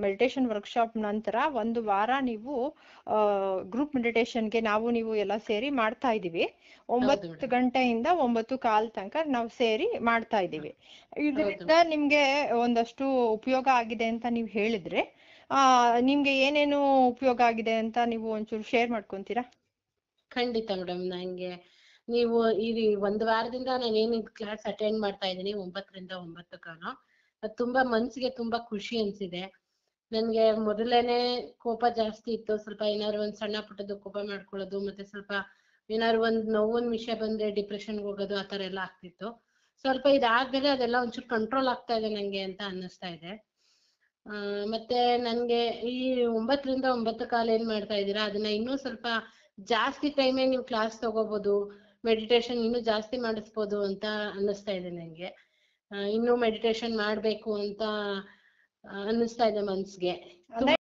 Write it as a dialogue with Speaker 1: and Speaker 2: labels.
Speaker 1: Meditation workshop ನಂತರ 1 ವಾರ ನೀವು ಗ್ರೂಪ್ ಮೆಡಿಟೇಷನ್ಗೆ ನೀವು ಎಲ್ಲ ಸೇರಿ ಮಾಡ್ತಾ ಇದೀವಿ. 9 ಗಂಟೆಯಿಂದ 9:15 ತನಕ ನಾವು ಸೇರಿ ಮಾಡ್ತಾ ಇದೀವಿ. ಇದರಿಂದ ನಿಮ್ಗೆ ಒಂದಷ್ಟು ಉಪಯೋಗ ಆಗಿದೆ ಅಂತ ನೀವು ಹೇಳಿದ್ರೆ, ನಿಮ್ಗೆ ಏನೇನು ಉಪಯೋಗ ಆಗಿದೆ ಅಂತ ನೀವು ಒಂಚೂರು ಶೇರ್ ಮಾಡ್ಕೊಂತೀರಾ?
Speaker 2: ಖಂಡಿತ ಮೇಡಮ್. ನಂಗೆ ನೀವು ಈ 1 ವಾರದಿಂದ ನಾನೇನು ಕ್ಲಾಸ್ ಅಟೆಂಡ್ ಮಾಡ್ತಾ ಇದ್ದೀನಿ 9 ರಿಂದ 9 ಕಾಲ, ಅದು ತುಂಬಾ ಮನ್ಸಿಗೆ ತುಂಬಾ ಖುಷಿ ಅನ್ಸಿದೆ. ನನ್ಗೆ ಮೊದಲೇನೆ ಕೋಪ ಜಾಸ್ತಿ ಇತ್ತು. ಸ್ವಲ್ಪ ಏನಾದ್ರು ಒಂದ್ ಸಣ್ಣ ಪುಟ್ಟದ್ದು ಕೋಪ ಮಾಡ್ಕೊಳ್ಳೋದು, ಮತ್ತೆ ಸ್ವಲ್ಪ ಏನಾದ್ರು ಒಂದ್ ನೋವೊಂದ್ ವಿಷಯ ಬಂದ್ರೆ ಡಿಪ್ರೆಷನ್ಗೆ ಹೋಗೋದು, ಆ ತರ ಎಲ್ಲ ಆಗ್ತಿತ್ತು. ಸ್ವಲ್ಪ ಇದಾದ್ಮೇಲೆ ಅದೆಲ್ಲ ಒಂಚೂರು ಕಂಟ್ರೋಲ್ ಆಗ್ತಾ ಇದೆ ನಂಗೆ ಅಂತ ಅನ್ನಿಸ್ತಾ ಇದೆ. ಮತ್ತೆ ನನ್ಗೆ ಈ 9 ರಿಂದ 9 ಕಾಲ ಏನ್ ಮಾಡ್ತಾ ಇದ್ದೀರಾ, ಅದನ್ನ ಇನ್ನೂ ಸ್ವಲ್ಪ ಜಾಸ್ತಿ ಟೈಮೇ ನೀವು ಕ್ಲಾಸ್ ತಗೋಬಹುದು, ಮೆಡಿಟೇಷನ್ ಇನ್ನೂ ಜಾಸ್ತಿ ಮಾಡಿಸ್ಬೋದು ಅಂತ ಅನ್ನಿಸ್ತಾ ಇದೆ ನಂಗೆ. ಇನ್ನೂ ಮೆಡಿಟೇಷನ್ ಮಾಡ್ಬೇಕು ಅಂತ ಅನ್ನಿಸ್ತಾ ಇದೆ ಮನ್ಸಿಗೆ.